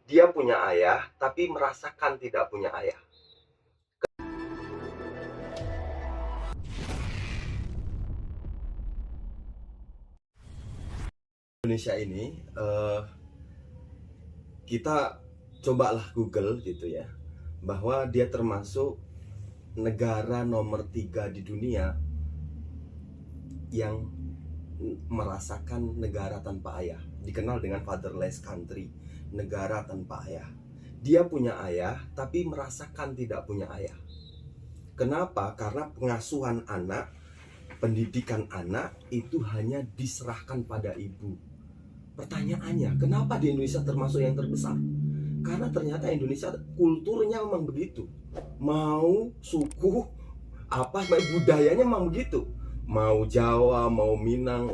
Dia punya ayah, tapi merasakan tidak punya ayah. Indonesia ini, kita cobalah Google gitu ya, bahwa dia termasuk negara nomor 3 di dunia yang merasakan negara tanpa ayah, dikenal dengan fatherless country, negara tanpa ayah. Dia punya ayah, tapi merasakan tidak punya ayah. Kenapa? Karena pengasuhan anak, pendidikan anak itu hanya diserahkan pada ibu. Pertanyaannya, kenapa di Indonesia termasuk yang terbesar? Karena ternyata Indonesia kulturnya memang begitu. Mau suku apa budayanya memang begitu. Mau Jawa, mau Minang,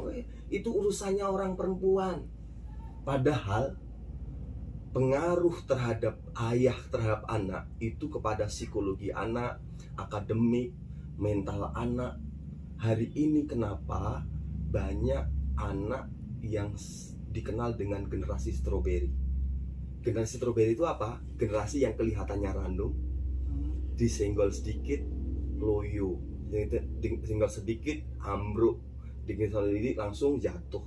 itu urusannya orang perempuan. Padahal pengaruh terhadap ayah terhadap anak itu kepada psikologi anak, akademik, mental anak. Hari ini kenapa banyak anak yang dikenal dengan generasi stroberi? Generasi stroberi itu apa? Generasi yang kelihatannya random, disenggol sedikit loyo, disenggol sedikit ambruk, disenggol sedikit langsung jatuh.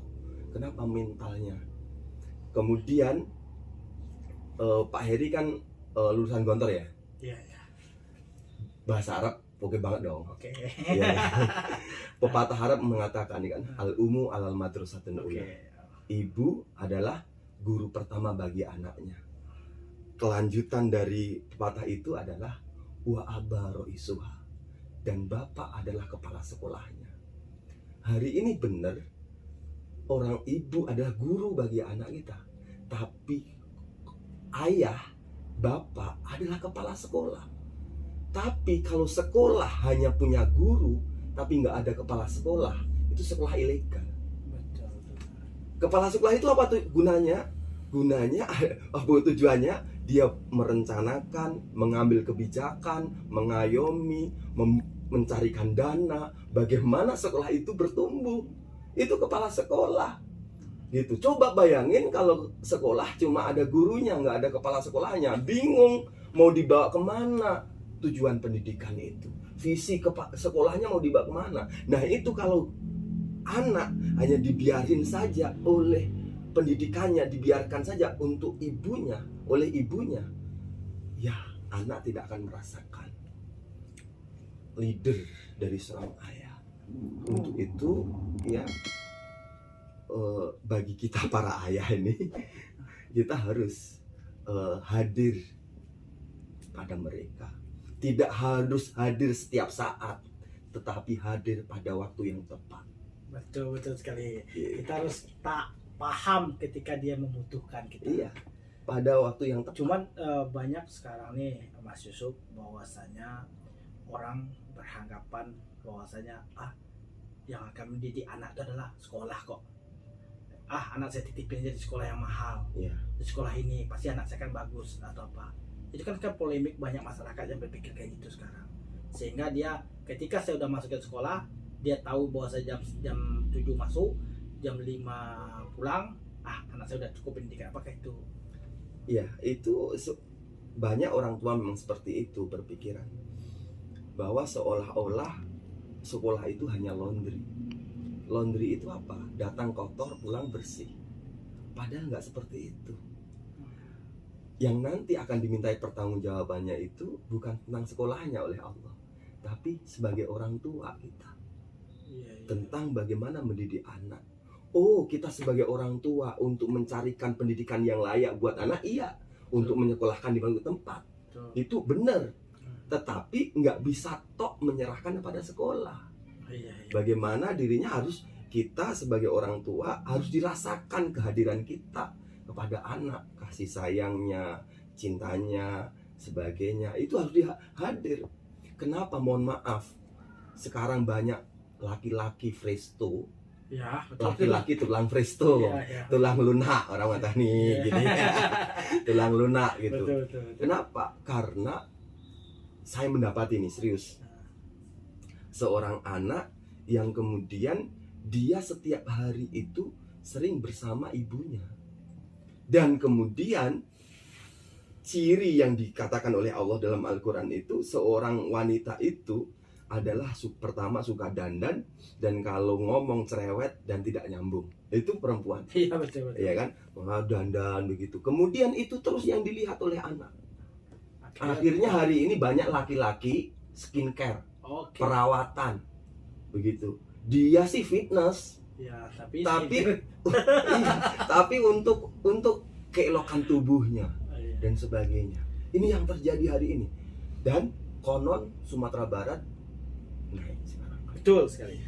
Kenapa? Mentalnya. Kemudian Pak Heri kan lulusan Gontor ya? Iya, iya. Bahasa Arab oke banget dong. Oke. Ya. Pepatah Arab mengatakan kan, al-umu alal madrasatin ula. Ibu adalah guru pertama bagi anaknya. Kelanjutan dari pepatah itu adalah wa aba roisuha, dan bapak adalah kepala sekolahnya. Hari ini benar, orang ibu adalah guru bagi anak kita, tapi ayah, bapak adalah kepala sekolah. Tapi kalau sekolah hanya punya guru tapi nggak ada kepala sekolah, itu sekolah ilegal. Betul. Kepala sekolah itu apa tuh gunanya? Apa tujuannya? Dia merencanakan, mengambil kebijakan, mengayomi, mencarikan dana, bagaimana sekolah itu bertumbuh. Itu kepala sekolah. Gitu. Coba bayangin kalau sekolah cuma ada gurunya, nggak ada kepala sekolahnya, bingung mau dibawa kemana tujuan pendidikan itu, visi sekolahnya mau dibawa kemana. Nah itu kalau anak hanya dibiarin saja oleh pendidikannya, dibiarkan saja untuk ibunya, oleh ibunya, ya anak tidak akan merasakan leader dari seorang ayah. Untuk itu ya bagi kita para ayah ini, kita harus hadir pada mereka. Tidak harus hadir setiap saat, tetapi hadir pada waktu yang tepat. Betul sekali. Iya. Kita harus tak paham ketika dia membutuhkan kita. Iya, pada waktu yang tepat. Cuman banyak sekarang nih Mas Yusuf, bahwasanya orang beranggapan bahwasanya yang akan mendidik anak itu adalah sekolah kok. Anak saya titipin aja di sekolah yang mahal. Iya. Di sekolah ini pasti anak saya kan bagus atau apa. Itu kan polemik, banyak masyarakat yang berpikir kayak gitu sekarang. Sehingga dia ketika saya udah masuk ke sekolah, dia tahu bahwa saya jam 7 masuk, jam 5 pulang, anak saya udah cukup pendidikan. Apakah itu? Iya, itu banyak orang tua memang seperti itu berpikiran, bahwa seolah-olah sekolah itu hanya laundry. Laundry itu apa? Datang kotor, pulang bersih. Padahal nggak seperti itu. Yang nanti akan dimintai pertanggungjawabannya itu bukan tentang sekolahnya oleh Allah, tapi sebagai orang tua kita. Iya. Tentang bagaimana mendidik anak. Oh, kita sebagai orang tua untuk mencarikan pendidikan yang layak buat anak, iya. Untuk menyekolahkan di bangku tempat, itu benar. Tetapi nggak bisa tok menyerahkan kepada sekolah. Iya. Bagaimana dirinya harus, kita sebagai orang tua harus dirasakan kehadiran kita kepada anak, kasih sayangnya, cintanya, sebagainya, itu harus hadir. Kenapa? Mohon maaf, sekarang banyak laki-laki presto, Ya, laki-laki tulang presto, ya. tulang lunak orang kata nih, gini ya. Tulang lunak gitu. Betul. Kenapa? Karena saya mendapati ini serius, seorang anak yang kemudian dia setiap hari itu sering bersama ibunya, dan kemudian ciri yang dikatakan oleh Allah dalam Al-Quran itu, seorang wanita itu adalah pertama suka dandan, dan kalau ngomong cerewet dan tidak nyambung, itu perempuan. Iya betul. Ya kan, wah, dandan begitu. Kemudian itu terus yang dilihat oleh anak. Akhirnya hari ini banyak laki-laki skincare, Oke. perawatan, begitu. Dia sih fitness, Ya, tapi iya, tapi untuk keelokan tubuhnya Iya. dan sebagainya. Ini yang terjadi hari ini. Dan konon Sumatera Barat naik sekarang. Betul sekali.